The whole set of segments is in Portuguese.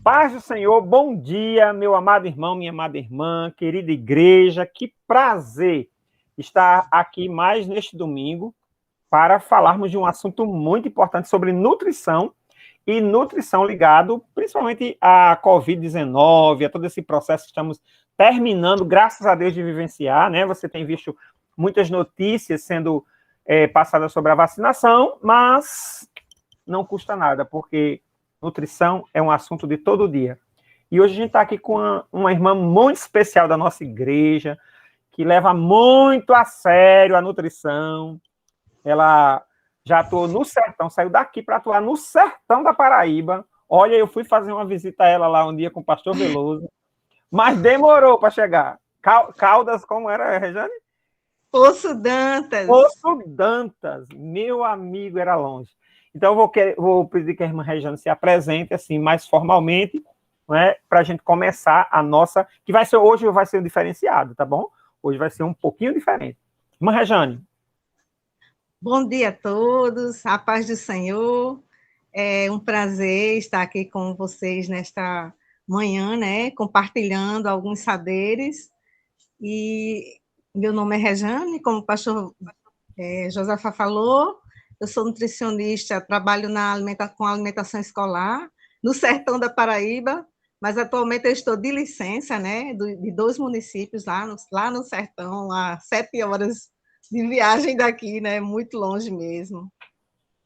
Paz do Senhor, bom dia, meu amado irmão, minha amada irmã, querida igreja, que prazer estar aqui mais neste domingo para falarmos de um assunto muito importante sobre nutrição e nutrição ligado principalmente à Covid-19, a todo esse processo que estamos terminando, graças a Deus, de vivenciar, né? Você tem visto muitas notícias sendo passadas sobre a vacinação, mas não custa nada, porque nutrição é um assunto de todo dia. E hoje a gente está aqui com uma irmã muito especial da nossa igreja, que leva muito a sério a nutrição. Ela já atuou no sertão, saiu daqui para atuar no sertão da Paraíba. Olha, eu fui fazer uma visita a ela lá um dia com o pastor Veloso, mas demorou para chegar. Caldas, como era, Rejane? Poço Dantas. Poço Dantas, meu amigo, era longe. Então, vou pedir que a irmã Rejane se apresente assim, mais formalmente, né, para a gente começar a nossa, que hoje vai ser um diferenciado, tá bom? Hoje vai ser um pouquinho diferente. Irmã Rejane. Bom dia a todos, a paz do Senhor. É um prazer estar aqui com vocês nesta manhã, né, compartilhando alguns saberes. E meu nome é Rejane, como o pastor Josafá falou, eu sou nutricionista, trabalho com alimentação escolar, no sertão da Paraíba, mas atualmente eu estou de licença, né, de 2 municípios lá no sertão, a 7 horas de viagem daqui, né, muito longe mesmo.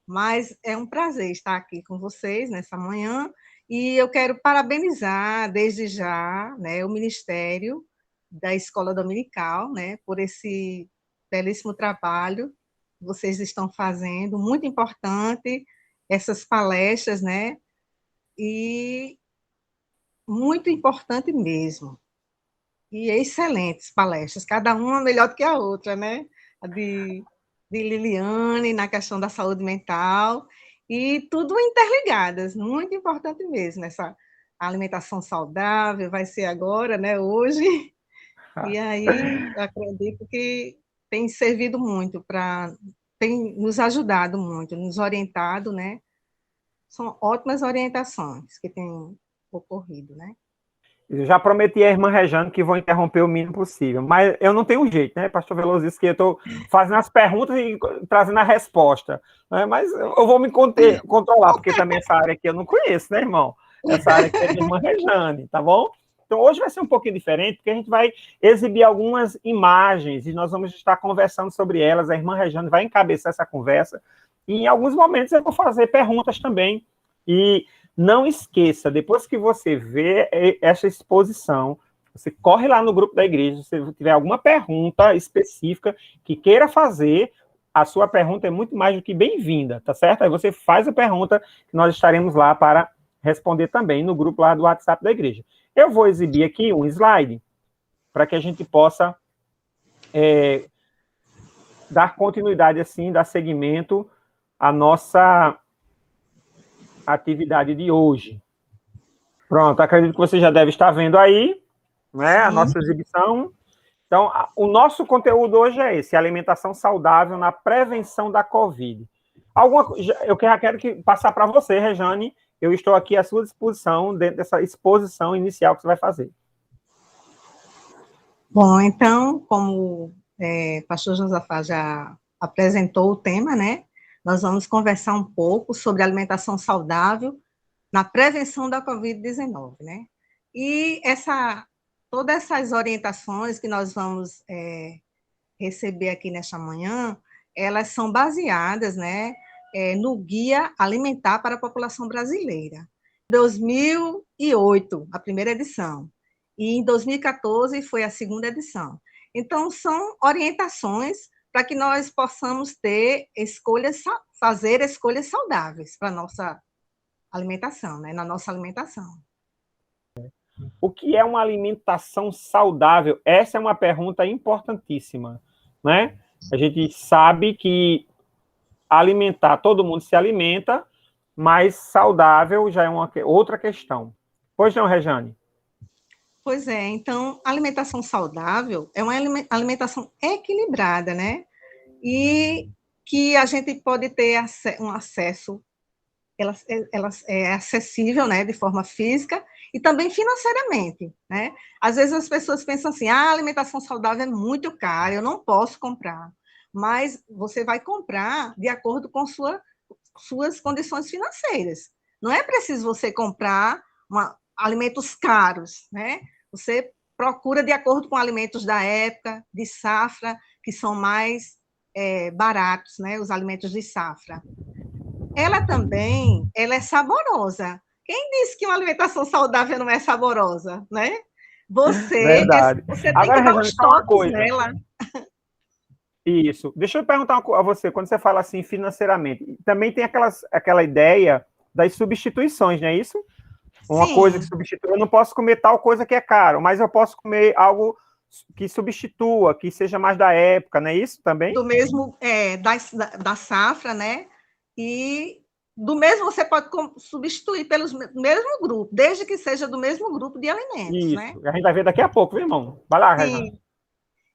Mas é um prazer estar aqui com vocês nessa manhã, e eu quero parabenizar desde já, né, o Ministério da Escola Dominical, né, por esse belíssimo trabalho que vocês estão fazendo, muito importante, essas palestras, né, e muito importante mesmo. E excelentes palestras, cada uma melhor do que a outra, né? A de Liliane, na questão da saúde mental, e tudo interligadas, muito importante mesmo, essa alimentação saudável, vai ser agora, né, hoje, e aí eu acredito que tem servido muito tem nos ajudado muito, nos orientado, né? São ótimas orientações que têm ocorrido, né? Eu já prometi à irmã Rejane que vou interromper o mínimo possível, mas eu não tenho jeito, né? Pastor Veloso disse que eu estou fazendo as perguntas e trazendo a resposta, né? Mas eu vou me controlar, porque também essa área aqui eu não conheço, né, irmão? Essa área aqui é da irmã Rejane, tá bom? Então hoje vai ser um pouquinho diferente, porque a gente vai exibir algumas imagens e nós vamos estar conversando sobre elas. A irmã Rejane vai encabeçar essa conversa e em alguns momentos eu vou fazer perguntas também. E não esqueça, depois que você vê essa exposição, você corre lá no grupo da igreja, se você tiver alguma pergunta específica que queira fazer, a sua pergunta é muito mais do que bem-vinda, tá certo? Aí você faz a pergunta que nós estaremos lá para responder também no grupo lá do WhatsApp da igreja. Eu vou exibir aqui um slide para que a gente possa dar continuidade, assim, dar seguimento à nossa atividade de hoje. Pronto, acredito que você já deve estar vendo aí, né, a nossa exibição. Então, o nosso conteúdo hoje é esse, alimentação saudável na prevenção da Covid. Eu quero passar para você, Rejane, eu estou aqui à sua disposição dentro dessa exposição inicial que você vai fazer. Bom, então, como o pastor Josafá já apresentou o tema, né, nós vamos conversar um pouco sobre alimentação saudável na prevenção da Covid-19, né? E todas essas orientações que nós vamos receber aqui nesta manhã, elas são baseadas, né, no Guia Alimentar para a População Brasileira. 2008, a primeira edição, e em 2014 foi a segunda edição. Então, são orientações para que nós possamos fazer escolhas saudáveis para a nossa alimentação, né? Na nossa alimentação. O que é uma alimentação saudável? Essa é uma pergunta importantíssima, né? A gente sabe que todo mundo se alimenta, mas saudável já é outra questão. Pois não, Rejane? Pois é, então, a alimentação saudável é uma alimentação equilibrada, né? E que a gente pode ter um acesso, ela é acessível, né, de forma física, e também financeiramente, né? Às vezes as pessoas pensam assim, a alimentação saudável é muito cara, eu não posso comprar. Mas você vai comprar de acordo com suas condições financeiras. Não é preciso você comprar alimentos caros, né? Você procura de acordo com alimentos da época, de safra, que são mais baratos, né? Os alimentos de safra. Ela é saborosa. Quem disse que uma alimentação saudável não é saborosa, né? Verdade. Você tem Agora, que dar Rejane, uns só uma toques coisa. nela. Isso. Deixa eu perguntar a você, quando você fala assim financeiramente, também tem aquela ideia das substituições, não é isso? Uma coisa que Sim, substitui. Eu não posso comer tal coisa que é caro, mas eu posso comer algo que substitua, que seja mais da época, não é isso também? do mesmo, da safra, né? E do mesmo você pode substituir pelos mesmo grupo, desde que seja do mesmo grupo de alimentos, né? Isso. A gente vai ver daqui a pouco, viu, irmão? Vai lá, Rejane. Sim.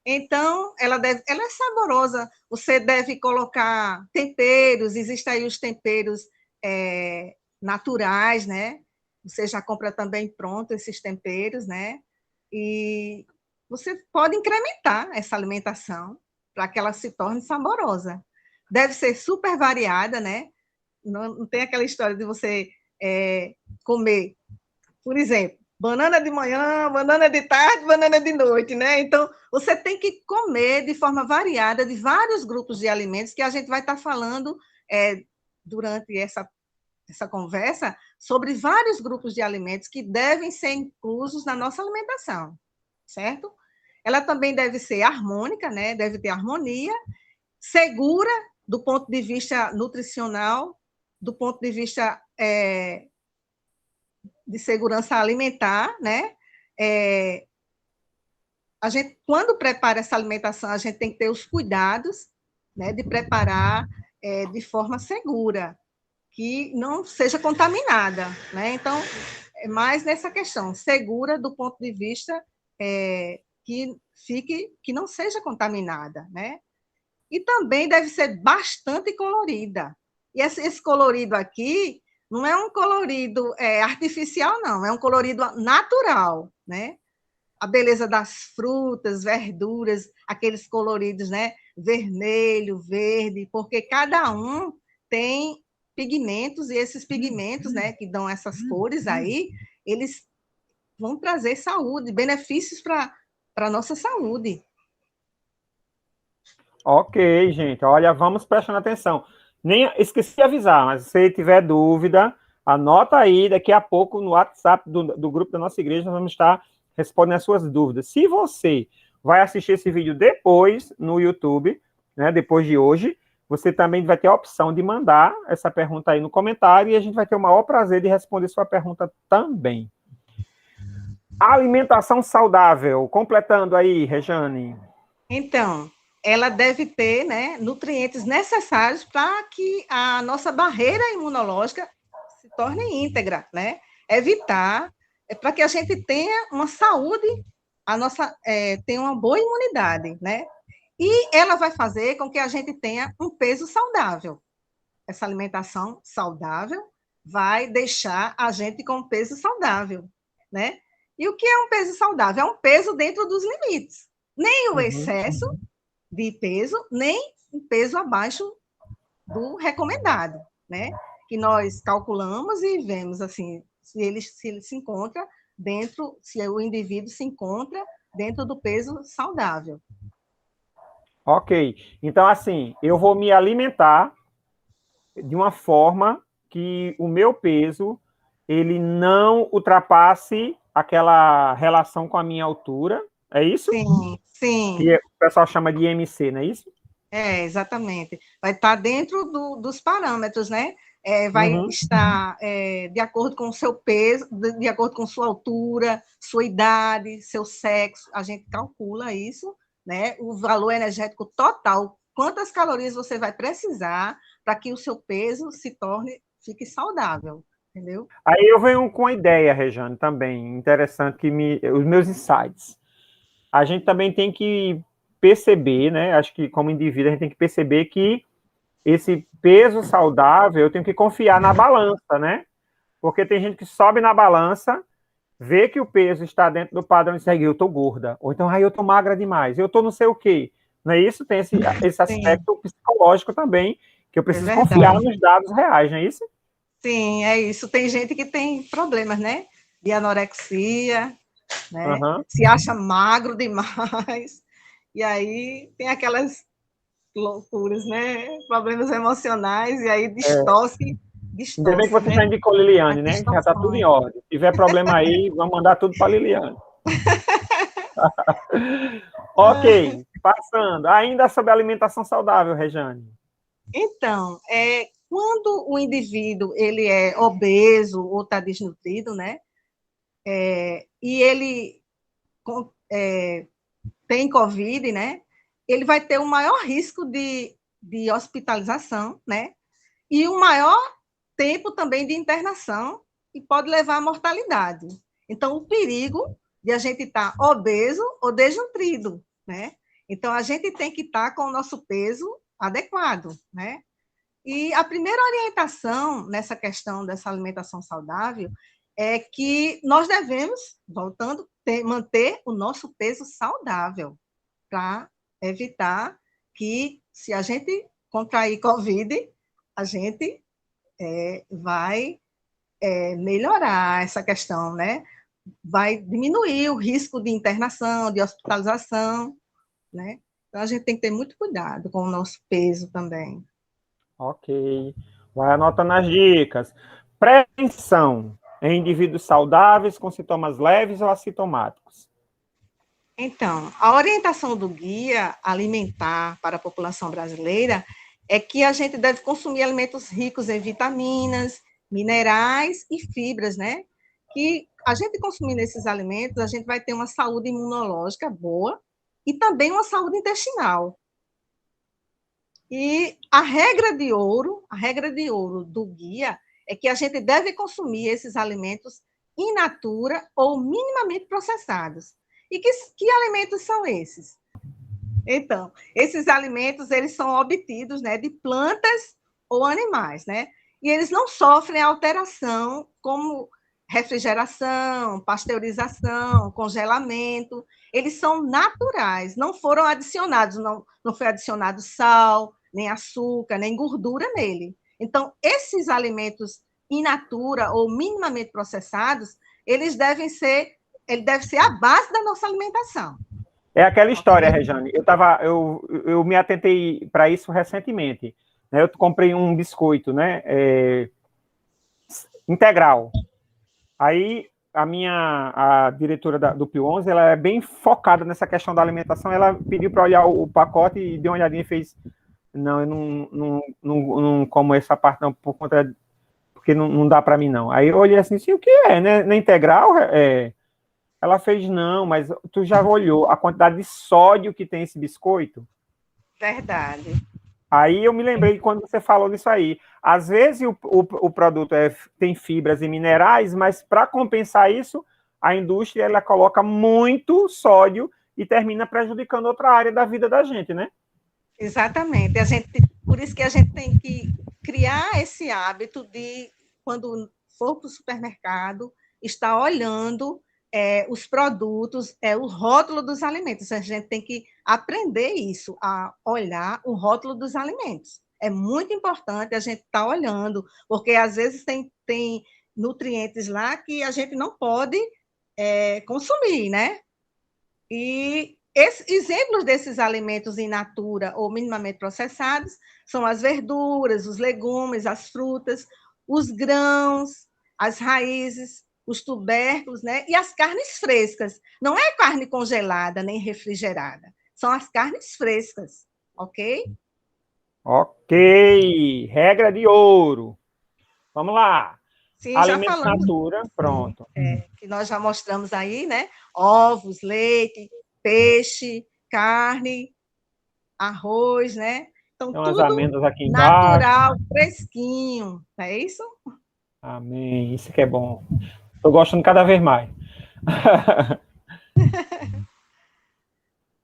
Então, ela é saborosa. Você deve colocar temperos, existem aí os temperos naturais, né? Você já compra também pronto esses temperos, né? E você pode incrementar essa alimentação para que ela se torne saborosa. Deve ser super variada, né? Não tem aquela história de você comer, por exemplo, banana de manhã, banana de tarde, banana de noite, né? Então, você tem que comer de forma variada de vários grupos de alimentos que a gente vai estar falando durante essa conversa sobre vários grupos de alimentos que devem ser inclusos na nossa alimentação, certo? Ela também deve ser harmônica, né? Deve ter harmonia, segura do ponto de vista nutricional, do ponto de vista de segurança alimentar, né? A gente, quando prepara essa alimentação, a gente tem que ter os cuidados, né, de preparar de forma segura, que não seja contaminada, né? Então, é mais nessa questão, segura do ponto de vista que não seja contaminada, né? E também deve ser bastante colorida. E esse colorido aqui não é um colorido artificial, não, é um colorido natural, né? A beleza das frutas, verduras, aqueles coloridos, né? Vermelho, verde, porque cada um tem pigmentos, e esses pigmentos, né, que dão essas cores aí, eles vão trazer saúde, benefícios para a nossa saúde. Ok, gente. Olha, vamos prestando atenção. Nem esqueci de avisar, mas se você tiver dúvida, anota aí. Daqui a pouco no WhatsApp do grupo da nossa igreja, nós vamos estar respondendo as suas dúvidas. Se você vai assistir esse vídeo depois no YouTube, né, depois de hoje, você também vai ter a opção de mandar essa pergunta aí no comentário e a gente vai ter o maior prazer de responder sua pergunta também. Alimentação saudável. Completando aí, Rejane. Então, ela deve ter, né, nutrientes necessários para que a nossa barreira imunológica se torne íntegra, né? Evitar, para que a gente tenha uma saúde, tenha uma boa imunidade, né? E ela vai fazer com que a gente tenha um peso saudável. Essa alimentação saudável vai deixar a gente com um peso saudável, né? E o que é um peso saudável? É um peso dentro dos limites. Nem o excesso de peso, nem um peso abaixo do recomendado, né? Que nós calculamos e vemos assim, se ele se encontra dentro, se o indivíduo se encontra dentro do peso saudável. Ok. Então, assim, eu vou me alimentar de uma forma que o meu peso ele não ultrapasse aquela relação com a minha altura. É isso? Sim, sim. Que o pessoal chama de IMC, não é isso? Exatamente. Vai estar dentro dos parâmetros, né? Vai Uhum. estar de acordo com o seu peso, de acordo com sua altura, sua idade, seu sexo. A gente calcula isso, né? O valor energético total, quantas calorias você vai precisar para que o seu peso fique saudável, entendeu? Aí eu venho com uma ideia, Rejane, também interessante, os meus insights. A gente também tem que perceber, né? Acho que como indivíduo a gente tem que perceber que esse peso saudável eu tenho que confiar na balança, né? Porque tem gente que sobe na balança vê que o peso está dentro do padrão e segue, eu estou gorda, ou então, eu estou magra demais, eu estou não sei o quê. Não é isso? Tem esse Sim, aspecto psicológico também, que eu é preciso confiar verdade. nos dados reais, não é isso? Sim, é isso. Tem gente que tem problemas, né? De anorexia, né? Aham. Se acha magro demais. E aí tem aquelas loucuras, né? Problemas emocionais, e aí É. Ainda bem que distorce, você já né? indicou As Liliane, né? Já está tudo em distorções. ordem. Se tiver problema aí, vamos mandar tudo para Liliane. Ok, passando. Ainda sobre alimentação saudável, Rejane. Então, quando o indivíduo ele é obeso ou está desnutrido, né? E ele tem Covid, né? Ele vai ter um maior risco de hospitalização, né? E um maior tempo também de internação e pode levar à mortalidade. Então, o perigo de a gente estar obeso ou desnutrido, né? Então, a gente tem que estar com o nosso peso adequado, né? E a primeira orientação nessa questão dessa alimentação saudável é que nós devemos, voltando, manter o nosso peso saudável para evitar que, se a gente contrair Covid, a gente vai melhorar essa questão, né? Vai diminuir o risco de internação, de hospitalização, né? Então, a gente tem que ter muito cuidado com o nosso peso também. Ok. Vai anotando as dicas. Prevenção em indivíduos saudáveis com sintomas leves ou assintomáticos. Então, a orientação do guia alimentar para a população brasileira é que a gente deve consumir alimentos ricos em vitaminas, minerais e fibras, né? Que a gente consumindo esses alimentos, a gente vai ter uma saúde imunológica boa e também uma saúde intestinal. E a regra de ouro do guia é que a gente deve consumir esses alimentos in natura ou minimamente processados. E que alimentos são esses? Então, esses alimentos eles são obtidos, né, de plantas ou animais, né? E eles não sofrem alteração como refrigeração, pasteurização, congelamento. Eles são naturais, não foram adicionados, não foi adicionado sal, nem açúcar, nem gordura nele. Então, esses alimentos in natura ou minimamente processados, ele deve ser a base da nossa alimentação. É aquela história, Ok? Rejane. Eu me atentei para isso recentemente. Né? Eu comprei um biscoito, né? Integral. Aí a diretora do Pio 11, ela é bem focada nessa questão da alimentação. Ela pediu para olhar o pacote e deu uma olhadinha e fez: não, eu não como essa parte não por conta porque não dá para mim não. Aí eu olhei assim, sim, o que é, né? Na integral ela fez não, mas tu já olhou a quantidade de sódio que tem esse biscoito? Verdade. Aí eu me lembrei quando você falou disso aí. Às vezes o produto tem fibras e minerais, mas para compensar isso, a indústria ela coloca muito sódio e termina prejudicando outra área da vida da gente, né? Exatamente. Por isso que a gente tem que criar esse hábito de, quando for para o supermercado, estar olhando os produtos, o rótulo dos alimentos. A gente tem que aprender isso, a olhar o rótulo dos alimentos. É muito importante a gente estar olhando, porque às vezes tem nutrientes lá que a gente não pode consumir, né? E exemplos desses alimentos in natura ou minimamente processados são as verduras, os legumes, as frutas, os grãos, as raízes, os tubérculos, né? E as carnes frescas. Não é carne congelada nem refrigerada, são as carnes frescas, ok? Ok, regra de ouro. Vamos lá. Sim, já Alimentos falamos, natura, sim, pronto. que nós já mostramos aí, né? Ovos, leite, peixe, carne, arroz, né? Então, Tem umas tudo amêndoas aqui embaixo. natural, fresquinho, não é isso? Amém, isso que é bom. Estou gostando cada vez mais.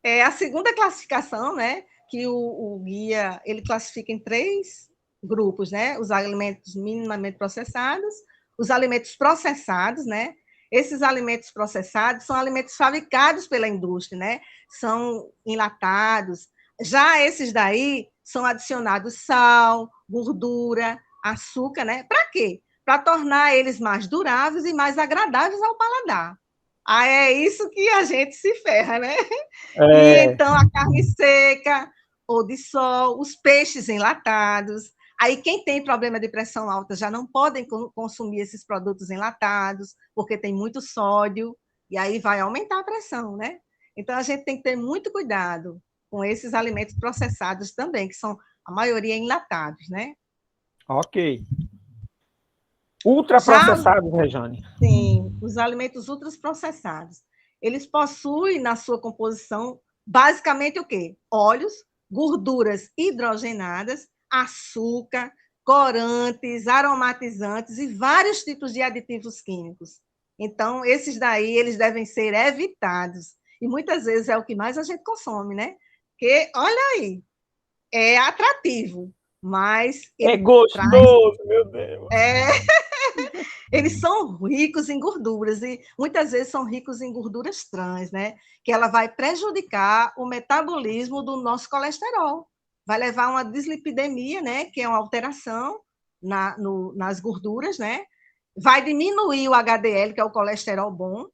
É a segunda classificação, né? Que o guia ele classifica em três grupos, né? Os alimentos minimamente processados, os alimentos processados, né? Esses alimentos processados são alimentos fabricados pela indústria, né? São enlatados. Já esses daí são adicionados sal, gordura, açúcar, né? Para quê? Para tornar eles mais duráveis e mais agradáveis ao paladar. Ah, é isso que a gente se ferra, né? E É, então a carne seca ou de sol, os peixes enlatados. Aí quem tem problema de pressão alta já não podem consumir esses produtos enlatados, porque tem muito sódio, e aí vai aumentar a pressão, né? Então a gente tem que ter muito cuidado com esses alimentos processados também, que são a maioria enlatados, né? ok. Já, Ultraprocessados, Rejane. sim, os alimentos ultraprocessados, eles possuem na sua composição basicamente o quê? Óleos, gorduras hidrogenadas, açúcar, corantes, aromatizantes e vários tipos de aditivos químicos. Então, esses daí, eles devem ser evitados. E muitas vezes é o que mais a gente consome, né? Porque, olha aí, é atrativo, mas É ele traz gostoso, meu Deus. eles são ricos em gorduras e muitas vezes são ricos em gorduras trans, né? Que ela vai prejudicar o metabolismo do nosso colesterol. Vai levar a uma dislipidemia, né? Que é uma alteração nas gorduras, né? Vai diminuir o HDL, que é o colesterol bom,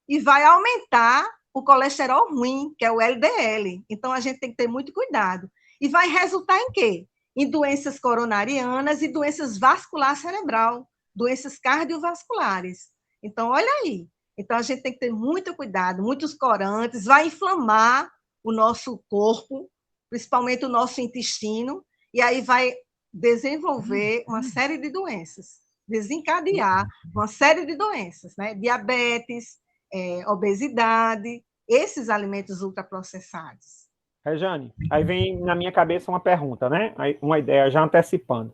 e vai aumentar o colesterol ruim, que é o LDL. Então a gente tem que ter muito cuidado. E vai resultar em quê? Em doenças coronarianas e doenças vascular cerebral, doenças cardiovasculares. Então, olha aí. Então, a gente tem que ter muito cuidado, muitos corantes, vai inflamar o nosso corpo, principalmente o nosso intestino, e aí vai desenvolver uma série de doenças, desencadear uma série de doenças, né? Diabetes, obesidade, esses alimentos ultraprocessados. Rejane, aí vem na minha cabeça uma pergunta, né? Uma ideia já antecipando.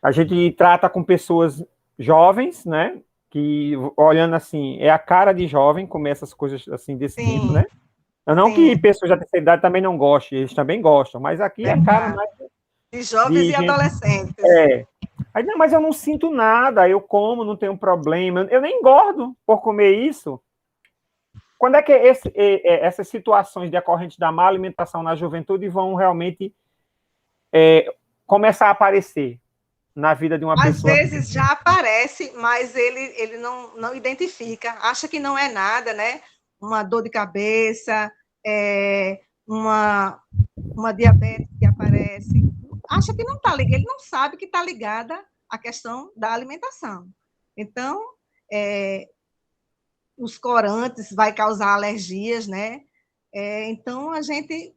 A gente trata com pessoas jovens, né? Que olhando assim, é a cara de jovem, comer essas coisas assim desse tipo, Sim, né? Não que sim, pessoas da terceira idade também não gostem, eles também gostam, mas aqui é a cara verdade. mais De jovens de e gente. adolescentes. É. Aí, não, mas eu não sinto nada, eu como, não tenho problema, eu nem engordo por comer isso. Quando é que essas situações decorrentes da má alimentação na juventude vão realmente começar a aparecer na vida de uma Às pessoa? vezes já aparece, mas ele não identifica, acha que não é nada, né? Uma dor de cabeça, é, uma diabetes que aparece, acha que não está ligado, ele não sabe que está ligada à questão da alimentação. Então, é, os corantes vai causar alergias, né? Então, a gente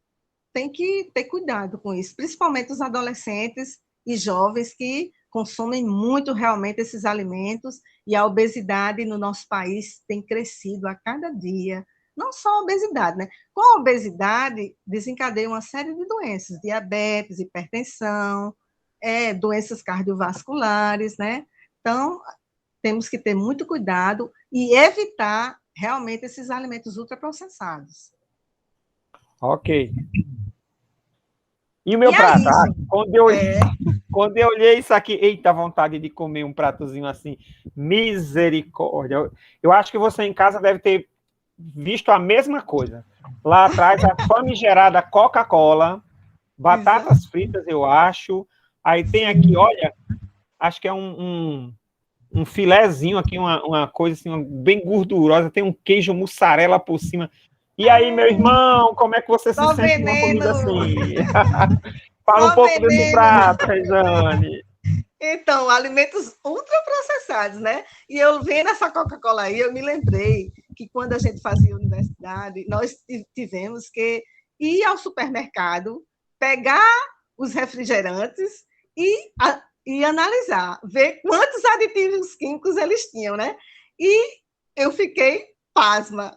tem que ter cuidado com isso, principalmente os adolescentes e jovens que consomem muito realmente esses alimentos, e a obesidade no nosso país tem crescido a cada dia. Não só a obesidade, né? Com a obesidade, desencadeia uma série de doenças, diabetes, hipertensão, doenças cardiovasculares, né? Então, temos que ter muito cuidado e evitar realmente esses alimentos ultraprocessados. Ok. E o E meu prato? aí, Ah, gente? quando eu olhei isso aqui, eita, vontade de comer um pratozinho assim, misericórdia. Eu acho que você em casa deve ter visto a mesma coisa. Lá atrás, a famigerada Coca-Cola, batatas fritas, eu acho. Aí tem aqui, Sim. olha, acho que é um filezinho aqui, uma coisa assim, bem gordurosa, tem um queijo mussarela por cima. E aí, meu irmão, como é que você se Só sente numa comida veneno, assim? Fala um só pouco desse veneno. prato, Rejane. Então, alimentos ultraprocessados, né? E eu vendo essa Coca-Cola aí, eu me lembrei que quando a gente fazia universidade, nós tivemos que ir ao supermercado, pegar os refrigerantes e analisar, ver quantos aditivos químicos eles tinham, né? E eu fiquei pasma.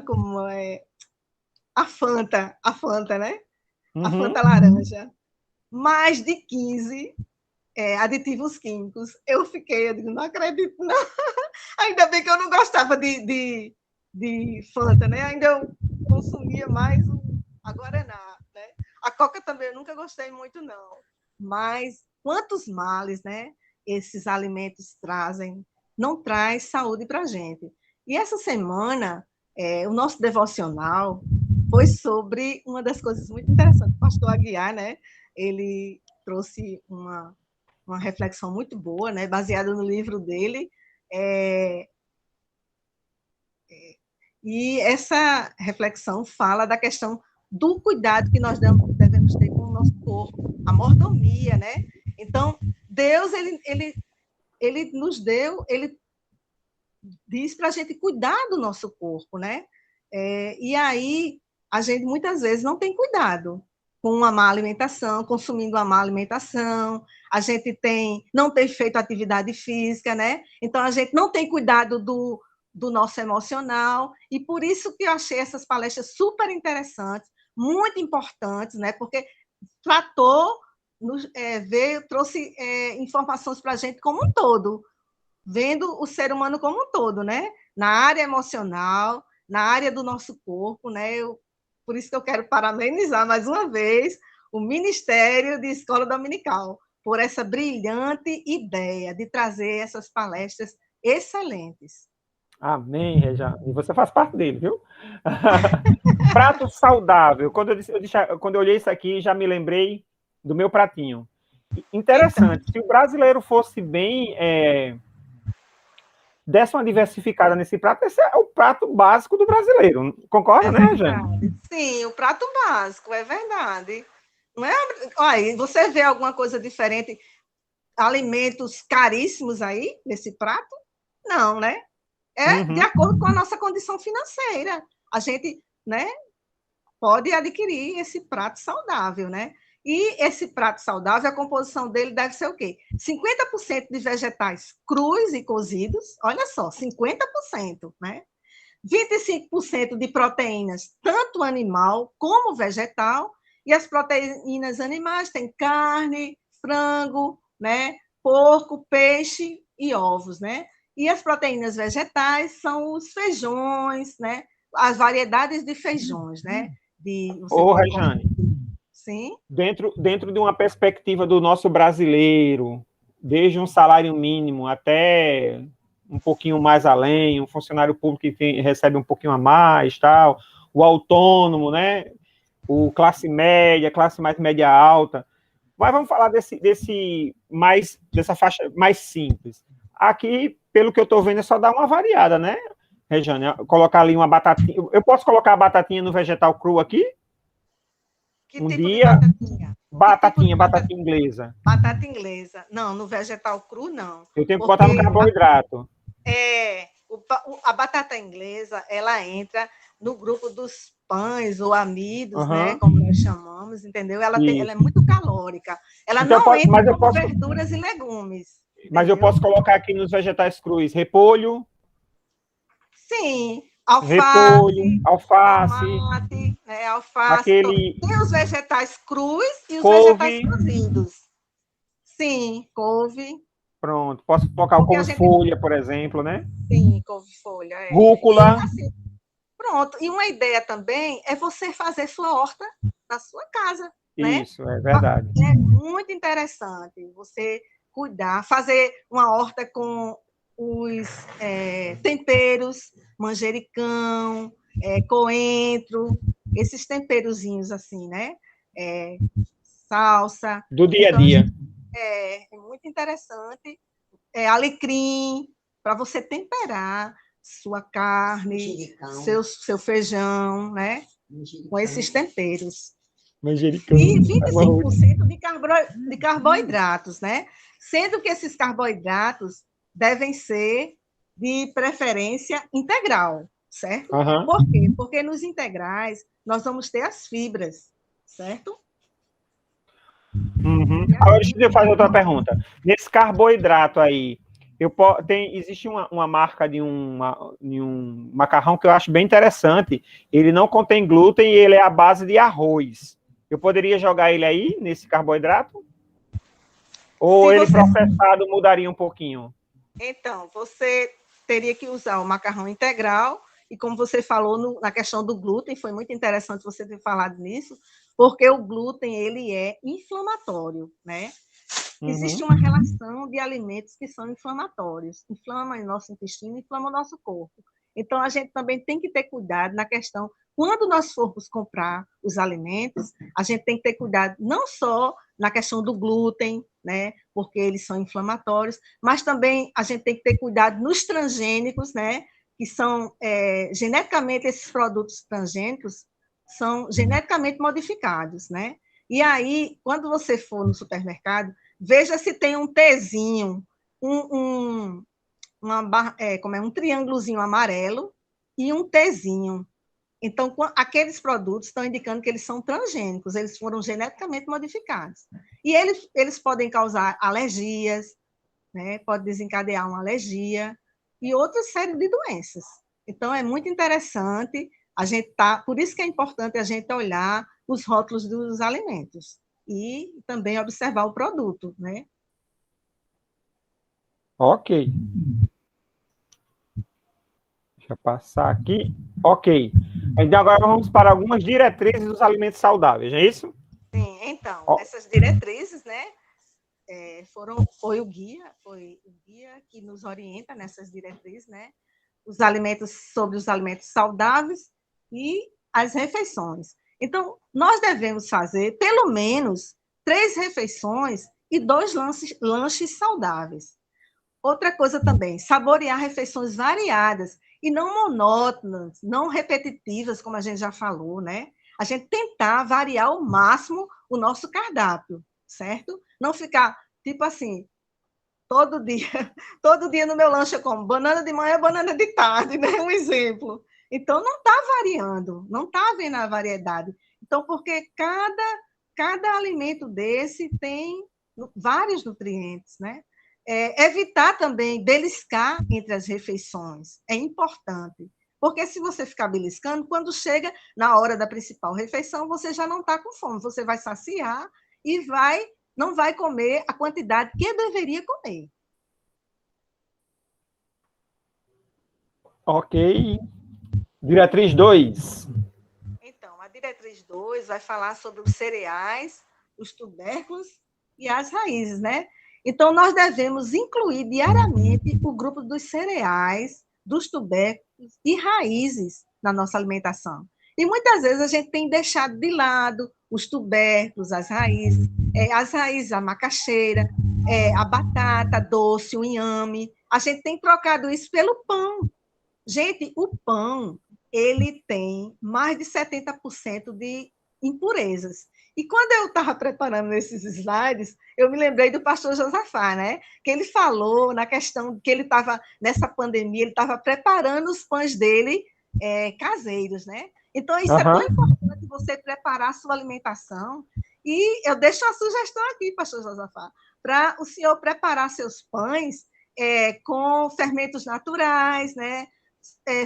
Como é? A Fanta, né? A Uhum. Fanta laranja. Mais de 15 aditivos químicos. Eu digo, não acredito, não. Ainda bem que eu não gostava de Fanta, né? Ainda eu consumia mais o a Guaraná, né? A Coca também eu nunca gostei muito, não. Mas quantos males, né? Esses alimentos trazem não traz saúde para a gente. E essa semana, o nosso devocional foi sobre uma das coisas muito interessantes. O pastor Aguiar, né, ele trouxe uma reflexão muito boa, né, baseada no livro dele, e essa reflexão fala da questão do cuidado que nós devemos ter com o nosso corpo, a mordomia, né? Então, Deus, ele nos deu, ele diz para a gente cuidar do nosso corpo, né? E aí, a gente muitas vezes não tem cuidado com uma má alimentação, consumindo uma má alimentação, a gente não tem feito atividade física, né? Então, a gente não tem cuidado do nosso emocional, e por isso que eu achei essas palestras super interessantes, muito importantes, né? Porque tratou, trouxe informações para a gente como um todo, vendo o ser humano como um todo, né? Na área emocional, na área do nosso corpo, né? Por isso que eu quero parabenizar mais uma vez o Ministério de Escola Dominical por essa brilhante ideia de trazer essas palestras excelentes. Amém, Rejane. E você faz parte dele, viu? Prato saudável. Quando eu olhei isso aqui, já me lembrei do meu pratinho. Interessante. Então, se o brasileiro fosse bem... desse uma diversificada nesse prato, esse é o prato básico do brasileiro. Concorda, né, Jane? Sim, o prato básico, é verdade. Não é? Olha, você vê alguma coisa diferente, alimentos caríssimos aí nesse prato? Não, né? De acordo com a nossa condição financeira. A gente, né, pode adquirir esse prato saudável, né? E esse prato saudável, a composição dele deve ser o quê? 50% de vegetais crus e cozidos, olha só, 50%, né? 25% de proteínas, tanto animal como vegetal, e as proteínas animais têm carne, frango, né, porco, peixe e ovos, né? E as proteínas vegetais são os feijões, né? As variedades de feijões, né? Rejane, sim? Dentro de uma perspectiva do nosso brasileiro, desde um salário mínimo até um pouquinho mais além, um funcionário público que recebe um pouquinho a mais, tal, o autônomo, né? O classe mais média alta. Mas vamos falar dessa faixa mais simples. Aqui, pelo que eu estou vendo, é só dar uma variada, né, Rejane? Colocar ali uma batatinha. Eu posso colocar a batatinha no vegetal cru aqui? Que tipo de batatinha? Batatinha inglesa. Batata inglesa. Não, no vegetal cru, não. Eu tenho que botar no carboidrato. A batata inglesa, ela entra no grupo dos pães ou amidos, né, como nós chamamos, entendeu? Ela é muito calórica. Ela então, não entra como verduras e legumes. Entendeu? Mas eu posso colocar aqui nos vegetais crus repolho? Sim, alface, tomate, né, alface. Tem os vegetais crus e os vegetais cozidos. Sim, couve. Pronto, posso colocar o couve-folha, por exemplo, né? Sim, couve-folha. Rúcula. E, assim, pronto. E uma ideia também é você fazer sua horta na sua casa. Isso, né? É verdade. É muito interessante você cuidar, fazer uma horta com os temperos, manjericão, coentro, esses temperozinhos assim, né? Salsa. Do dia a dia. É muito interessante. Alecrim, para você temperar sua carne, seu feijão, né? Com esses temperos. Manjericão. E 25% de carboidratos, né? Sendo que esses carboidratos devem ser de preferência integral, certo? Por quê? Porque nos integrais nós vamos ter as fibras, certo? Agora, deixa eu fazer outra pergunta. Nesse carboidrato aí, existe uma marca de um macarrão que eu acho bem interessante. Ele não contém glúten e ele é à base de arroz. Eu poderia jogar ele aí, nesse carboidrato? Ou ele processado mudaria um pouquinho? Então, você teria que usar o macarrão integral, e como você falou na questão do glúten, foi muito interessante você ter falado nisso, porque o glúten, ele é inflamatório, né? Existe uma relação de alimentos que são inflamatórios, inflama o nosso intestino, inflama o nosso corpo. Então, a gente também tem que ter cuidado na questão, quando nós formos comprar os alimentos, a gente tem que ter cuidado não só na questão do glúten, né, porque eles são inflamatórios, mas também a gente tem que ter cuidado nos transgênicos, né, que são geneticamente, esses produtos transgênicos são geneticamente modificados, né? E aí, quando você for no supermercado, veja se tem um Tzinho, um triângulozinho amarelo e um Tzinho. Então, aqueles produtos estão indicando que eles são transgênicos, eles foram geneticamente modificados. E eles podem causar alergias, né? Pode desencadear uma alergia e outra série de doenças. Então, é muito interessante por isso que é importante a gente olhar os rótulos dos alimentos e também observar o produto, né? Ok. Deixa eu passar aqui. Ok. Então, agora vamos para algumas diretrizes dos alimentos saudáveis, não é isso? Sim, então, essas diretrizes, né? Foi o guia que nos orienta nessas diretrizes, né? Sobre os alimentos saudáveis e as refeições. Então, nós devemos fazer pelo menos 3 refeições e 2 lanches saudáveis. Outra coisa também, saborear refeições variadas e não monótonas, não repetitivas, como a gente já falou, né? A gente tentar variar ao máximo o nosso cardápio, certo? Não ficar, tipo assim, todo dia no meu lanche eu como banana de manhã, banana de tarde, né? Um exemplo. Então, não está variando, não está havendo a variedade. Então, porque cada alimento desse tem vários nutrientes, né? Evitar também beliscar entre as refeições, é importante. Porque se você ficar beliscando, quando chega na hora da principal refeição, você já não está com fome, você vai saciar e não vai comer a quantidade que deveria comer. Ok. Diretriz 2. Então, a diretriz 2 vai falar sobre os cereais, os tubérculos e as raízes, né? Então, nós devemos incluir diariamente o grupo dos cereais, dos tubérculos e raízes na nossa alimentação. E muitas vezes a gente tem deixado de lado os tubérculos, as raízes, a macaxeira, a batata doce, o inhame. A gente tem trocado isso pelo pão. Gente, o pão, ele tem mais de 70% de impurezas. E quando eu estava preparando esses slides, eu me lembrei do pastor Josafá, né? Que ele falou na questão que ele estava, nessa pandemia, ele estava preparando os pães dele caseiros, né? Então, isso é tão importante, você preparar a sua alimentação. E eu deixo uma sugestão aqui, pastor Josafá, para o senhor preparar seus pães com fermentos naturais, né?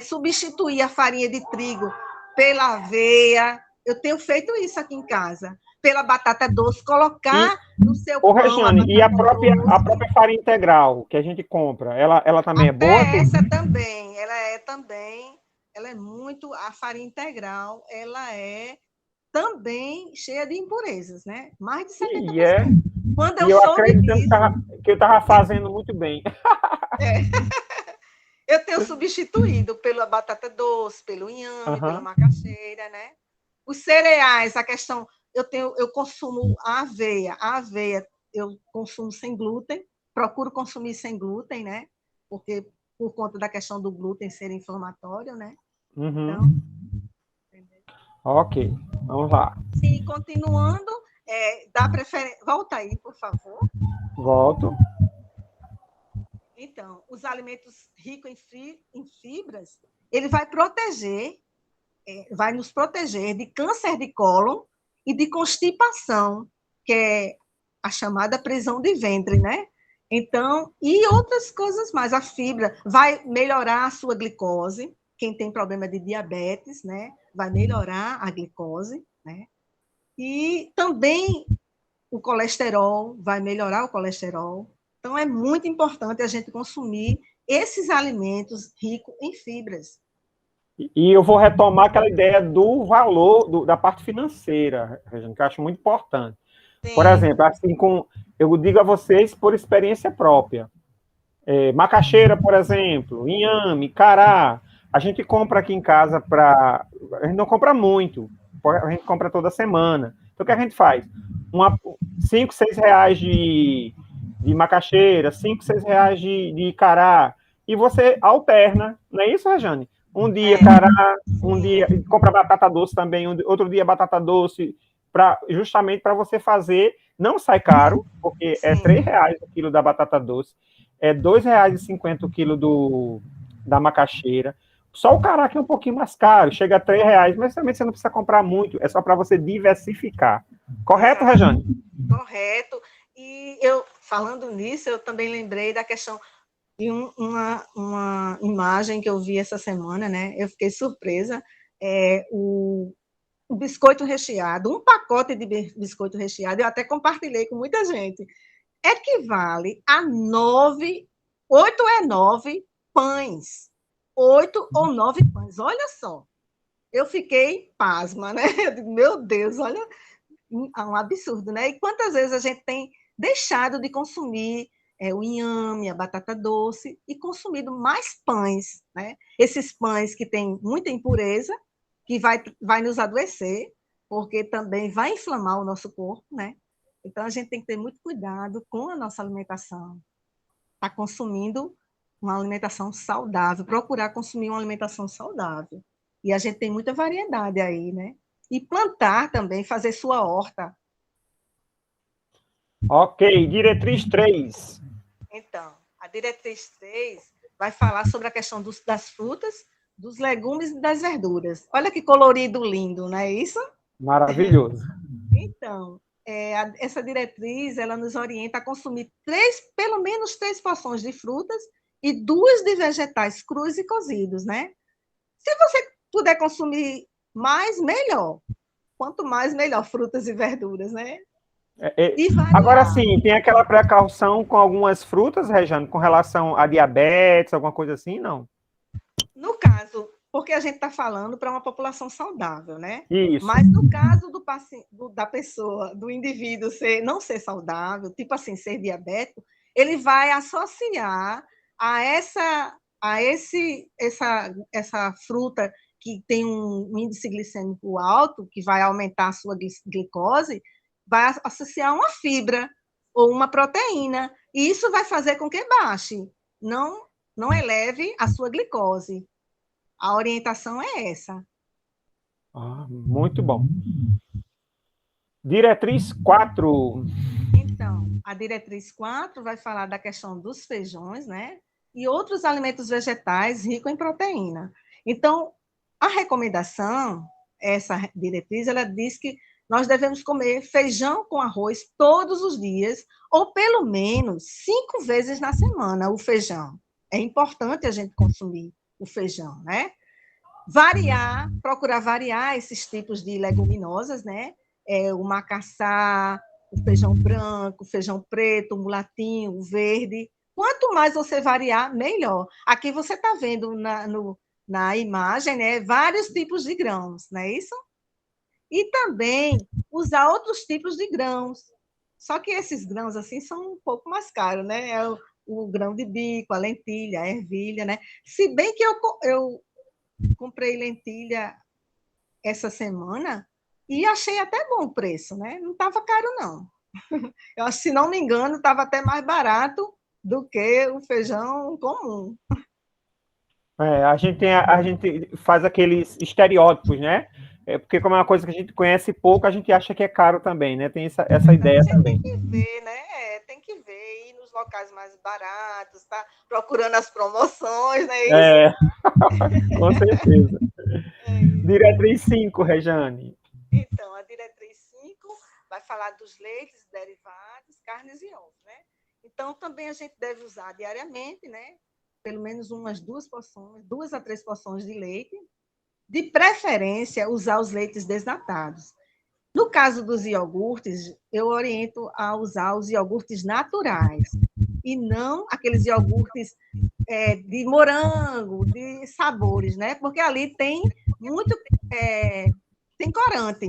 Substituir a farinha de trigo pela aveia. Eu tenho feito isso aqui em casa. Pela batata doce, colocar no seu pão. Regiane, e a própria farinha integral que a gente compra, ela também é boa? Essa também, ela é muito, a farinha integral, ela é também cheia de impurezas, né? Mais de 70%. Quando eu acredito que eu estava fazendo muito bem. Eu tenho substituído pela batata doce, pelo inhame, pela macaxeira, né? Os cereais, a questão, eu consumo a aveia eu consumo sem glúten, procuro consumir sem glúten, né? Porque por conta da questão do glúten ser inflamatório, né? Então, ok, vamos lá. Sim, continuando, dá preferência. Volta aí, por favor. Volto. Então, os alimentos ricos em fibras, ele vai proteger, vai nos proteger de câncer de cólon e de constipação, que é a chamada prisão de ventre, né? Então, e outras coisas mais. A fibra vai melhorar a sua glicose, quem tem problema de diabetes, né? Vai melhorar a glicose, né? E também o colesterol, vai melhorar o colesterol. Então, é muito importante a gente consumir esses alimentos ricos em fibras. E eu vou retomar aquela ideia do valor, da parte financeira, Regina, que eu acho muito importante. Por Sim. exemplo, assim, eu digo a vocês por experiência própria. Macaxeira, por exemplo, inhame, cará. A gente compra aqui em casa para. A gente não compra muito, a gente compra toda semana. Então, o que a gente faz? 5, 6 reais de macaxeira, 5, 6 reais de cará. E você alterna, não é isso, Rejane? Um dia cará, um dia compra batata doce também, outro dia batata doce, justamente para você fazer. Não sai caro, porque é 3 reais o quilo da batata doce, é R$ 2,50 o quilo da macaxeira. Só o cará que é um pouquinho mais caro, chega a R$ 3, mas também você não precisa comprar muito, é só para você diversificar. Correto, Rejane? Correto. E eu, falando nisso, eu também lembrei da questão de uma imagem que eu vi essa semana, né? Eu fiquei surpresa. O biscoito recheado, um pacote de biscoito recheado, eu até compartilhei com muita gente, equivale a 8 pães. 8 ou 9 pães. Olha só. Eu fiquei pasma, né? Eu digo, meu Deus, olha, um absurdo, né? E quantas vezes a gente tem deixado de consumir o inhame, a batata doce, e consumido mais pães, né? Esses pães que têm muita impureza, que vai nos adoecer, porque também vai inflamar o nosso corpo, né? Então, a gente tem que ter muito cuidado com a nossa alimentação. Está consumindo uma alimentação saudável, procurar consumir uma alimentação saudável. E a gente tem muita variedade aí, né? E plantar também, fazer sua horta. Ok, diretriz 3. Então, a diretriz 3 vai falar sobre a questão das frutas, dos legumes e das verduras. Olha que colorido lindo, não é isso? Maravilhoso. Então, essa diretriz ela nos orienta a consumir pelo menos 3 porções de frutas e 2 de vegetais crus e cozidos, né? Se você puder consumir mais, melhor. Quanto mais, melhor, frutas e verduras, né? E Agora variar. sim, tem aquela precaução com algumas frutas, Rejane, com relação a diabetes, alguma coisa assim, não? No caso, porque a gente está falando para uma população saudável, né? Isso. Mas no caso da pessoa, do indivíduo não ser saudável, tipo assim, ser diabético, ele vai associar a essa fruta que tem um índice glicêmico alto, que vai aumentar a sua glicose, vai associar uma fibra ou uma proteína. E isso vai fazer com que baixe, não eleve a sua glicose. A orientação é essa. Muito bom. Diretriz 4. Então, a diretriz 4 vai falar da questão dos feijões, né? E outros alimentos vegetais ricos em proteína. Então, a recomendação, essa diretriz, ela diz que nós devemos comer feijão com arroz todos os dias, ou pelo menos 5 vezes na semana, o feijão. É importante a gente consumir o feijão, né? Procurar variar esses tipos de leguminosas, né? O macaçá, o feijão branco, o feijão preto, o mulatinho, o verde. Quanto mais você variar, melhor. Aqui você está vendo na imagem, né? Vários tipos de grãos, não é isso? E também usar outros tipos de grãos. Só que esses grãos assim são um pouco mais caros, né? O grão de bico, a lentilha, a ervilha, né? Se bem que eu comprei lentilha essa semana e achei até bom o preço, né? Não estava caro, não. Eu acho, se não me engano, estava até mais barato do que o feijão comum. A gente faz aqueles estereótipos, né? Porque como é uma coisa que a gente conhece pouco, a gente acha que é caro também, né? Tem essa Então, a ideia gente tem também. que ver, né? Tem que ver, ir nos locais mais baratos, tá procurando as promoções, não é isso? É, com certeza. Diretriz 5, Rejane. Então, a diretriz 5 vai falar dos leites derivados, carnes e ovos, né? Então, também a gente deve usar diariamente, né? Pelo menos umas 2 porções, 2 a 3 porções de leite. De preferência, usar os leites desnatados. No caso dos iogurtes, eu oriento a usar os iogurtes naturais e não aqueles iogurtes de morango, de sabores, né? Porque ali tem muito tem corante.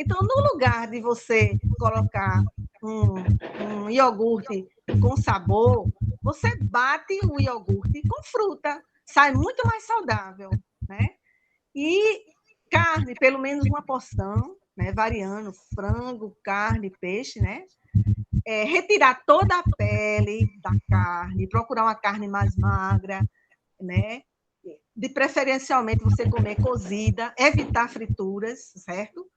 Então, no lugar de você colocar um iogurte com sabor, você bate o iogurte com fruta, sai muito mais saudável, né? E carne, pelo menos uma porção, né? Variando frango, carne, peixe, né? Retirar toda a pele da carne, procurar uma carne mais magra, né? De preferencialmente você comer cozida, evitar frituras, certo?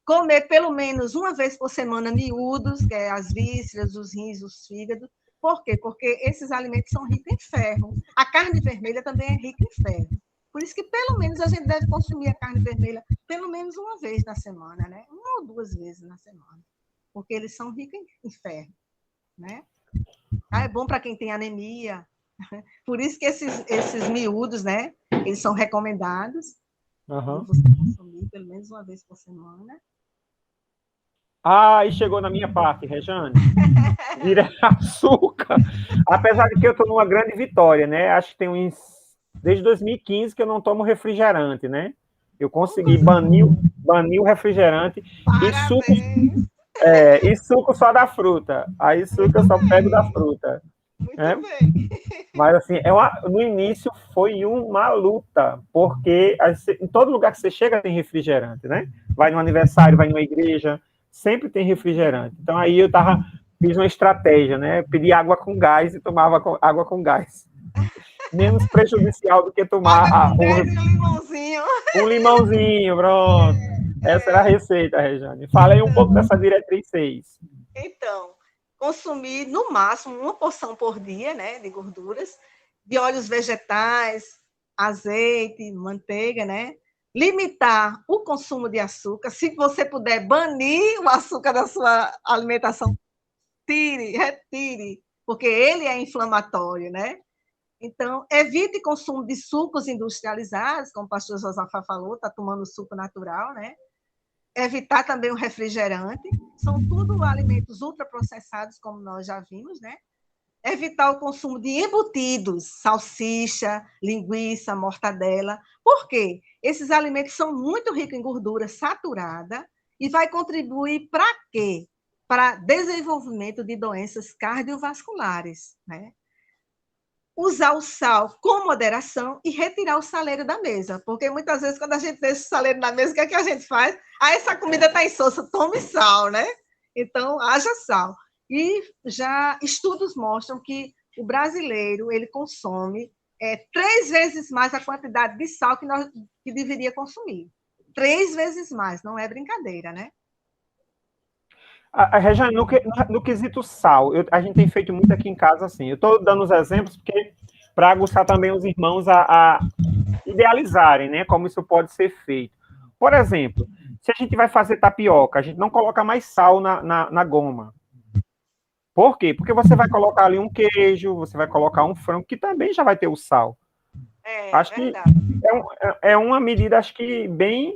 Comer pelo menos uma vez por semana miúdos, que é as vísceras, os rins, os fígados. Por quê? Porque esses alimentos são ricos em ferro. A carne vermelha também é rica em ferro. Por isso que, pelo menos, a gente deve consumir a carne vermelha pelo menos uma vez na semana, né? Uma ou duas vezes na semana. Porque eles são ricos em ferro, né? É bom para quem tem anemia. Por isso que esses miúdos, né? Eles são recomendados. Uhum. Você consumir pelo menos uma vez por semana. Ah, e chegou na minha parte, Rejane. Vira açúcar. Apesar de que eu estou numa grande vitória, né? Acho que tem desde 2015 que eu não tomo refrigerante, né? Eu consegui banir o refrigerante e suco só da fruta. Aí suco eu só pego da fruta. Muito bem. Mas assim, no início foi uma luta, porque em todo lugar que você chega tem refrigerante, né? Vai no aniversário, vai numa igreja, sempre tem refrigerante. Então aí fiz uma estratégia, né? Pedi água com gás e tomava água com gás. Menos prejudicial do que tomar um limãozinho. Um limãozinho, pronto. Essa era a receita, Rejane. Falei um pouco dessa diretriz 6. Então, consumir no máximo uma porção por dia, né, de gorduras, de óleos vegetais, azeite, manteiga, né? Limitar o consumo de açúcar. Se você puder banir o açúcar da sua alimentação, retire, porque ele é inflamatório, né? Então, evite consumo de sucos industrializados, como o pastor Josafá falou, está tomando suco natural, né? Evitar também o refrigerante, são tudo alimentos ultraprocessados, como nós já vimos, né? Evitar o consumo de embutidos, salsicha, linguiça, mortadela. Por quê? Esses alimentos são muito ricos em gordura saturada e vai contribuir para quê? Para desenvolvimento de doenças cardiovasculares, né? Usar o sal com moderação e retirar o saleiro da mesa. Porque muitas vezes, quando a gente deixa o saleiro na mesa, o que é que a gente faz? Ah, essa comida está insossa, tome sal, né? Então, haja sal. E já estudos mostram que o brasileiro ele consome 3 vezes mais a quantidade de sal que deveria consumir. 3 vezes mais, não é brincadeira, né? Rejane, no quesito sal, a gente tem feito muito aqui em casa assim. Eu estou dando os exemplos porque para aguçar também os irmãos a idealizarem, né, como isso pode ser feito. Por exemplo, se a gente vai fazer tapioca, a gente não coloca mais sal na goma. Por quê? Porque você vai colocar ali um queijo, você vai colocar um frango, que também já vai ter o sal. Acho verdade. Que é uma medida, acho que bem,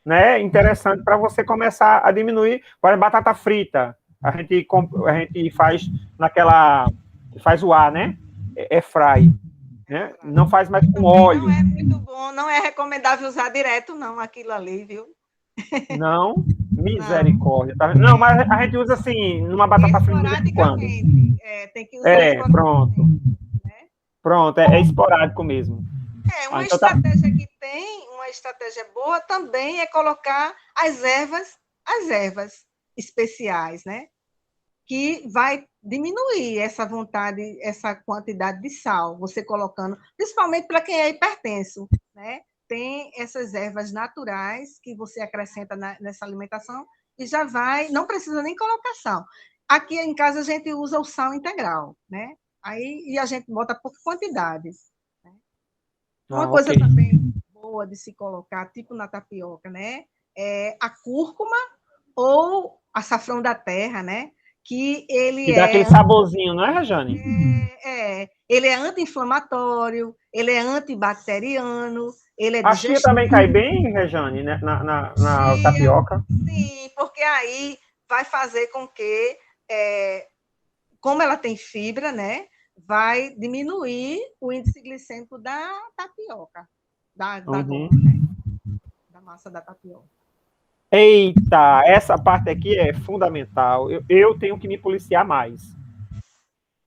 né, interessante para você começar a diminuir. Para batata frita, a gente faz faz o ar, né? É fry. Né? Não faz mais com óleo. Não é muito bom, não é recomendável usar direto, não, aquilo ali, viu? Não, misericórdia. Tá? Não, mas a gente usa assim, numa batata frita de quando? Tem que usar pronto. Né? Pronto, é esporádico mesmo. Uma estratégia que tem, uma estratégia boa também é colocar as ervas especiais, né? Que vai diminuir essa vontade, essa quantidade de sal, você colocando, principalmente para quem é hipertenso, né? Tem essas ervas naturais que você acrescenta nessa alimentação e já vai, não precisa nem colocar sal. Aqui em casa a gente usa o sal integral, né? E a gente bota pouca quantidade. Né? Uma coisa também boa de se colocar, tipo na tapioca, né? É a cúrcuma ou açafrão da terra, né? Que ele dá aquele saborzinho, não é, Rejane? Ele é anti-inflamatório, ele é antibacteriano, ele é digestivo. A chia também cai bem, Rejane, né? na tapioca? Sim, porque aí vai fazer com que, como ela tem fibra, né? Vai diminuir o índice glicêmico da tapioca, da goma, né? Da massa da tapioca. Eita, essa parte aqui é fundamental. Eu tenho que me policiar mais.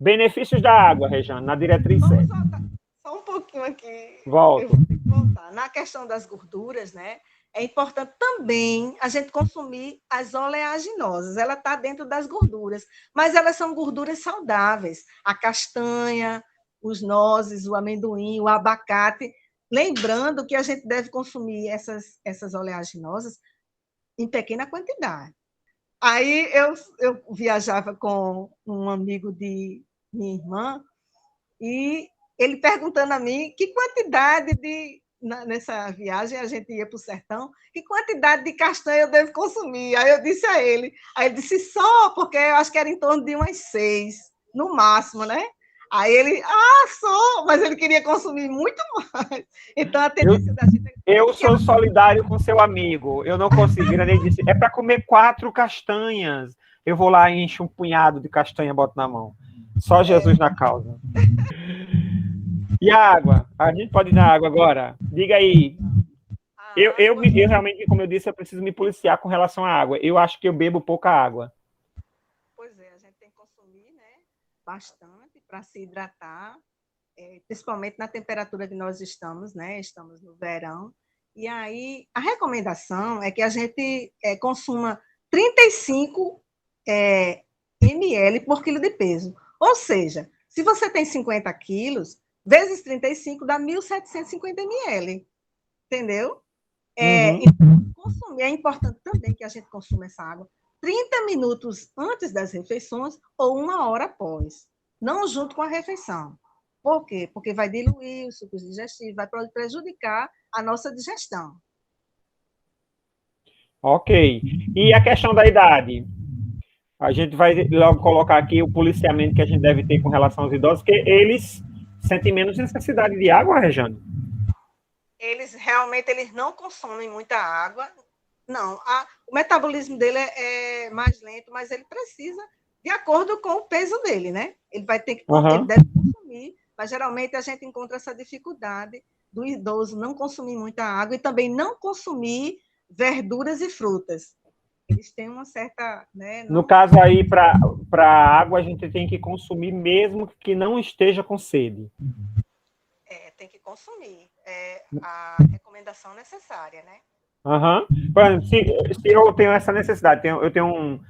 Benefícios da água, Rejane, na diretriz Vamos 7. voltar só um pouquinho aqui. Eu Volto. vou ter que voltar. Na questão das gorduras, né? É importante também a gente consumir as oleaginosas. Ela está dentro das gorduras, mas elas são gorduras saudáveis. A castanha, os nozes, o amendoim, o abacate. Lembrando que a gente deve consumir essas oleaginosas em pequena quantidade. Aí eu viajava com um amigo de minha irmã e ele perguntando a mim que quantidade nessa viagem a gente ia para o sertão, que quantidade de castanha eu devo consumir. Aí eu disse a ele, aí ele disse só, porque eu acho que era em torno de umas 6, no máximo, né? Aí ele, só, mas ele queria consumir muito mais. Então a tendência da gente eu sou solidário com seu amigo. Eu não consegui. Ele disse, é para comer 4 castanhas. Eu vou lá e encho um punhado de castanha, boto na mão. Só Jesus na causa. E a água? A gente pode ir na água agora? Diga aí. Eu realmente, como eu disse, eu preciso me policiar com relação à água. Eu acho que eu bebo pouca água. Pois é, a gente tem que consumir, né, bastante para se hidratar, principalmente na temperatura que nós estamos, né? Estamos no verão. E aí, a recomendação é que a gente consuma 35 ml por quilo de peso. Ou seja, se você tem 50 quilos, vezes 35 dá 1.750 ml. Entendeu? Então, consumir, é importante também que a gente consuma essa água 30 minutos antes das refeições ou 1 hora após, não junto com a refeição. Por quê? Porque vai diluir os sucos digestivos, vai prejudicar a nossa digestão. Ok. E a questão da idade? A gente vai logo colocar aqui o policiamento que a gente deve ter com relação aos idosos, porque eles sentem menos necessidade de água, Rejane? Eles realmente não consomem muita água. Não, o metabolismo dele é mais lento, mas ele precisa de acordo com o peso dele, né? Ele vai ter que ele deve consumir, mas geralmente a gente encontra essa dificuldade do idoso não consumir muita água e também não consumir verduras e frutas. Eles têm uma certa, né, No caso aí, para água, a gente tem que consumir mesmo que não esteja com sede. Tem que consumir. É a recomendação necessária, né? Por exemplo, se eu tenho essa necessidade, eu tenho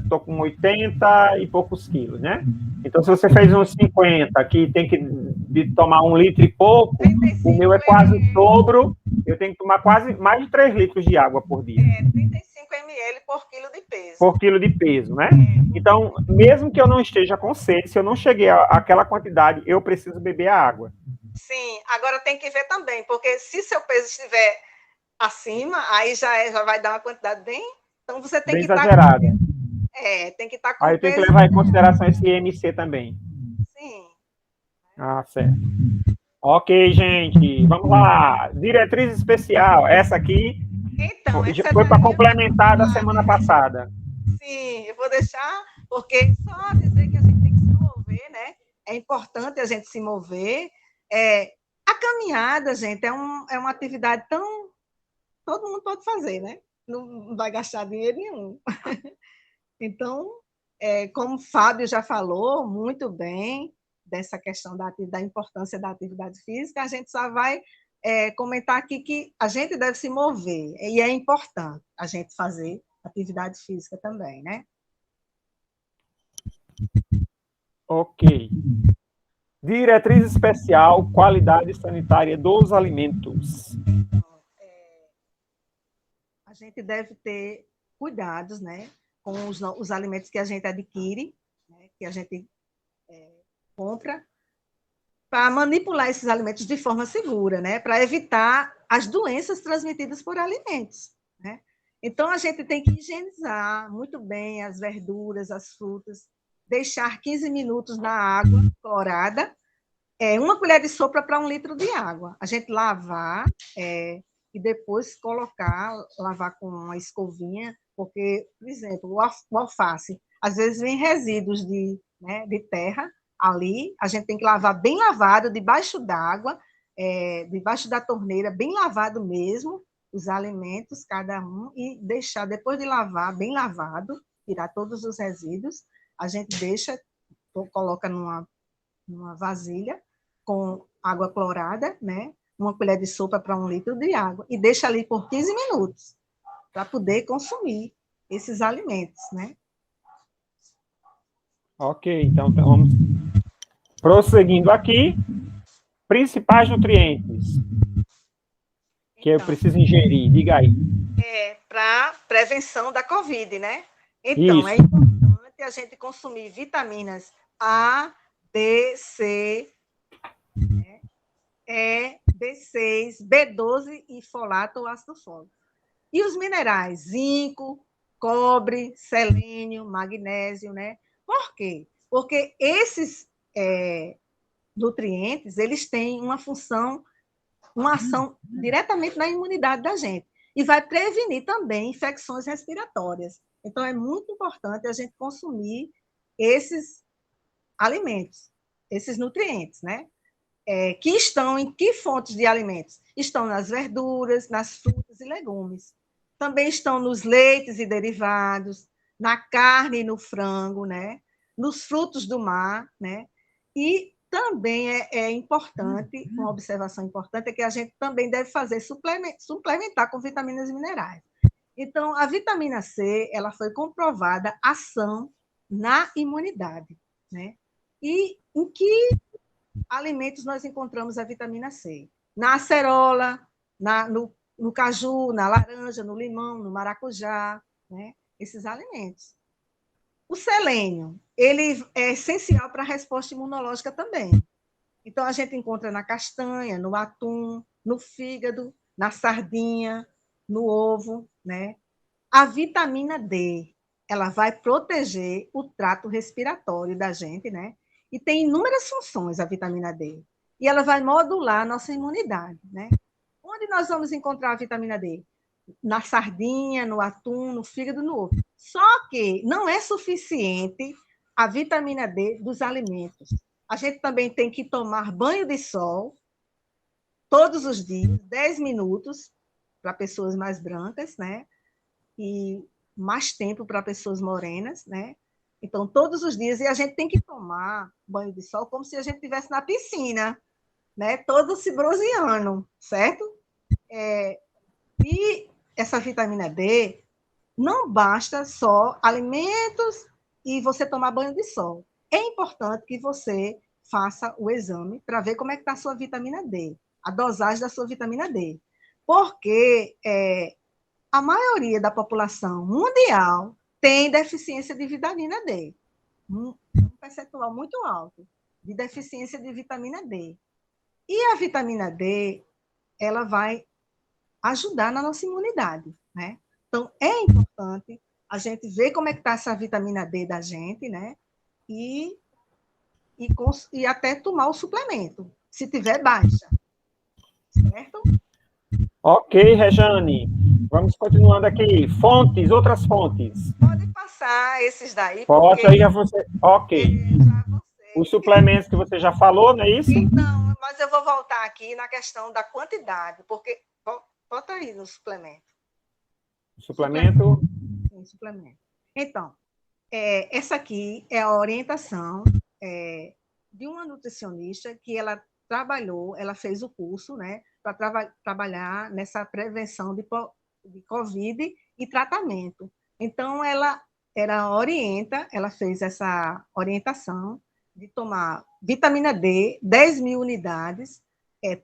estou com 80 e poucos quilos, né? Então, se você fez uns 50, que tem que tomar 1 litro e pouco, o meu é quase o dobro, eu tenho que tomar quase mais de 3 litros de água por dia. 35 ml por quilo de peso. Por quilo de peso, né? Então, mesmo que eu não esteja com sede, se eu não cheguei àquela quantidade, eu preciso beber a água. Sim, agora tem que ver também, porque se seu peso estiver acima, aí já vai dar uma quantidade bem. Então você tem bem que exagerada. Tem que estar com aí tem que levar em consideração esse IMC também. Sim. Certo. Ok, gente, vamos lá. Diretriz especial, essa aqui então, foi para complementar da semana passada. Sim, eu vou deixar, porque só dizer que a gente tem que se mover, né? É importante a gente se mover. A caminhada, gente, é uma atividade tão... Todo mundo pode fazer, né? Não vai gastar dinheiro nenhum. Então, como o Fábio já falou muito bem dessa questão da importância da atividade física, a gente só vai comentar aqui que a gente deve se mover, e é importante a gente fazer atividade física também, né? Ok. Diretriz especial, qualidade sanitária dos alimentos. Então, a gente deve ter cuidados, né, com os alimentos que a gente adquire, né, que a gente compra, para manipular esses alimentos de forma segura, né, para evitar as doenças transmitidas por alimentos, né? Então, a gente tem que higienizar muito bem as verduras, as frutas, deixar 15 minutos na água clorada, 1 colher de sopa para 1 litro de água. A gente lavar e depois lavar com uma escovinha, porque, por exemplo, o alface, às vezes vem resíduos de terra ali, a gente tem que lavar bem lavado, debaixo d'água, debaixo da torneira, bem lavado mesmo, os alimentos, cada um, e deixar, depois de lavar, bem lavado, tirar todos os resíduos, a gente deixa, coloca numa vasilha com água clorada, né? Uma colher de sopa para 1 litro de água, e deixa ali por 15 minutos, para poder consumir esses alimentos, né? Ok, então vamos prosseguindo aqui. Principais nutrientes que eu preciso ingerir, diga aí. Para prevenção da Covid, né? Então, Isso. é importante a gente consumir vitaminas A, D, C, né? E, B6, B12 e folato ou ácido fólico. E os minerais, zinco, cobre, selênio, magnésio, né? Por quê? Porque esses nutrientes, eles têm uma função, uma ação diretamente na imunidade da gente. E vai prevenir também infecções respiratórias. Então, é muito importante a gente consumir esses alimentos, esses nutrientes, né? Que estão em que fontes de alimentos? Estão nas verduras, nas frutas e legumes. Também estão nos leites e derivados, na carne e no frango, né? Nos frutos do mar, né? E também é importante, uma observação importante, é que a gente também deve fazer suplementar com vitaminas e minerais. Então, a vitamina C, ela foi comprovada ação na imunidade, né? E em que alimentos nós encontramos a vitamina C? Na acerola, no caju, na laranja, no limão, no maracujá, né? Esses alimentos. O selênio, ele é essencial para a resposta imunológica também. Então, a gente encontra na castanha, no atum, no fígado, na sardinha, no ovo, né? A vitamina D, ela vai proteger o trato respiratório da gente, né? E tem inúmeras funções a vitamina D. E ela vai modular a nossa imunidade, né? Onde nós vamos encontrar a vitamina D? Na sardinha, no atum, no fígado, no ovo. Só que não é suficiente a vitamina D dos alimentos. A gente também tem que tomar banho de sol todos os dias, 10 minutos, para pessoas mais brancas, né? E mais tempo para pessoas morenas, né? Então, todos os dias, e a gente tem que tomar banho de sol como se a gente estivesse na piscina, né? Todo se bronzeando, certo? E essa vitamina D não basta só alimentos e você tomar banho de sol. É importante que você faça o exame para ver como é que está a sua vitamina D, a dosagem da sua vitamina D. Porque a maioria da população mundial tem deficiência de vitamina D. Um percentual muito alto de deficiência de vitamina D. E a vitamina D, ela vai ajudar na nossa imunidade, né? Então, é importante a gente ver como é que está essa vitamina D da gente, né? E até tomar o suplemento, se tiver baixa, certo? Ok, Rejane. Vamos continuando aqui. Fontes, outras fontes. Pode passar esses daí, Pode, porque aí já você. Ok. já Os você... suplementos que você já falou, não é isso? Então, mas eu vou voltar aqui na questão da quantidade, porque bota aí no suplemento. Suplemento. Sim, suplemento. Então, essa aqui é a orientação de uma nutricionista que ela trabalhou, ela fez o curso, né, para trabalhar nessa prevenção de Covid e tratamento. Então, ela fez essa orientação de tomar vitamina D, 10.000 unidades,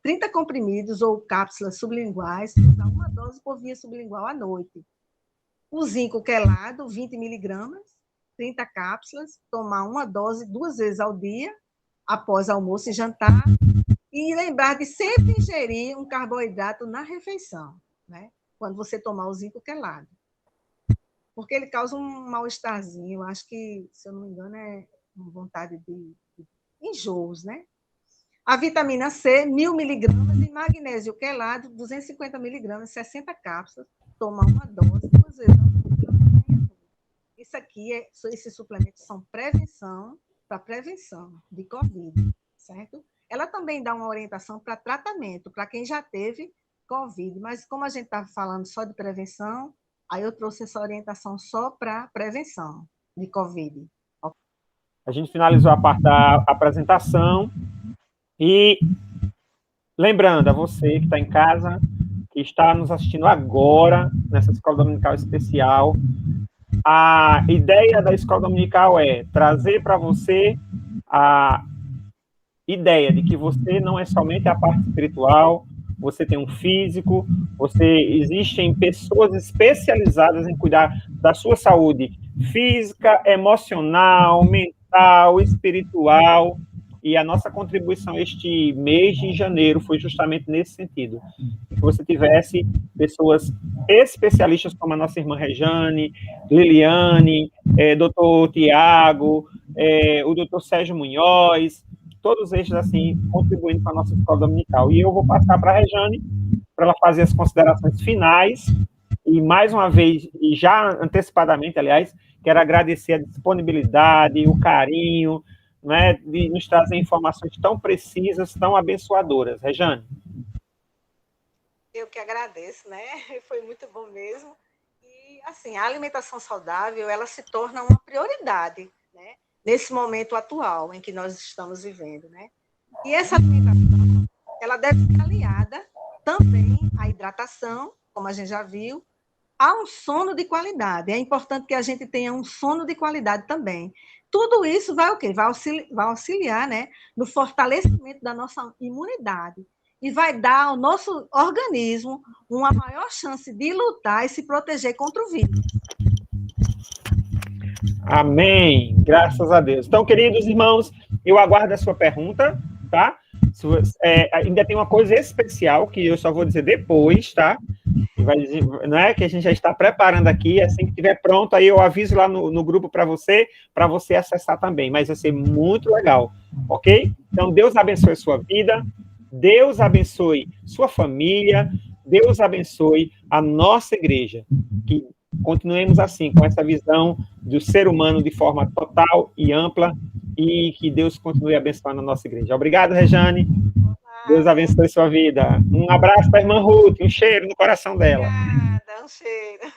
30 comprimidos ou cápsulas sublinguais, usar uma dose por via sublingual à noite. O zinco quelado, 20 miligramas, 30 cápsulas, tomar uma dose 2 vezes ao dia, após almoço e jantar, e lembrar de sempre ingerir um carboidrato na refeição, né? Quando você tomar o zinco quelado. Porque ele causa um mal-estarzinho, acho que, se eu não me engano, é uma vontade de enjoos, né? A vitamina C, 1.000 miligramas, e magnésio quelado, 250 miligramas, 60 cápsulas, tomar uma dose 2 vezes ao dia. Isso aqui, esses suplementos são para prevenção de Covid, certo? Ela também dá uma orientação para tratamento, para quem já teve Covid, mas como a gente estava falando só de prevenção, aí eu trouxe essa orientação só para prevenção de Covid. A gente finalizou a parte da apresentação e lembrando a você que está em casa, que está nos assistindo agora, nessa Escola Dominical Especial, a ideia da Escola Dominical é trazer para você a ideia de que você não é somente a parte espiritual, você tem um físico, existem pessoas especializadas em cuidar da sua saúde física, emocional, mental, espiritual, e a nossa contribuição este mês de janeiro foi justamente nesse sentido, que você tivesse pessoas especialistas como a nossa irmã Rejane, Liliane, doutor Tiago, o doutor Sérgio Munhoz, todos estes, assim, contribuindo para a nossa escola dominical. E eu vou passar para a Rejane, para ela fazer as considerações finais, e mais uma vez, e já antecipadamente, aliás, quero agradecer a disponibilidade, o carinho, né, de nos trazer informações tão precisas, tão abençoadoras. Rejane. Eu que agradeço, né? Foi muito bom mesmo. E, assim, a alimentação saudável, ela se torna uma prioridade, né? Nesse momento atual em que nós estamos vivendo, né? E essa alimentação, ela deve ser aliada também à hidratação, como a gente já viu, a um sono de qualidade. É importante que a gente tenha um sono de qualidade também. Tudo isso vai o quê? Vai auxiliar, né, no fortalecimento da nossa imunidade e vai dar ao nosso organismo uma maior chance de lutar e se proteger contra o vírus. Amém. Graças a Deus. Então, queridos irmãos, eu aguardo a sua pergunta, tá? Ainda tem uma coisa especial que eu só vou dizer depois, tá? Vai dizer, né, que a gente já está preparando aqui, assim que estiver pronto, aí eu aviso lá no grupo para você acessar também, mas vai ser muito legal, ok? Então, Deus abençoe a sua vida, Deus abençoe sua família, Deus abençoe a nossa igreja, que continuemos assim, com essa visão do ser humano de forma total e ampla, e que Deus continue abençoando a nossa igreja. Obrigado, Rejane. Deus abençoe sua vida. Um abraço para a irmã Ruth, um cheiro no coração dela. Obrigada, um cheiro.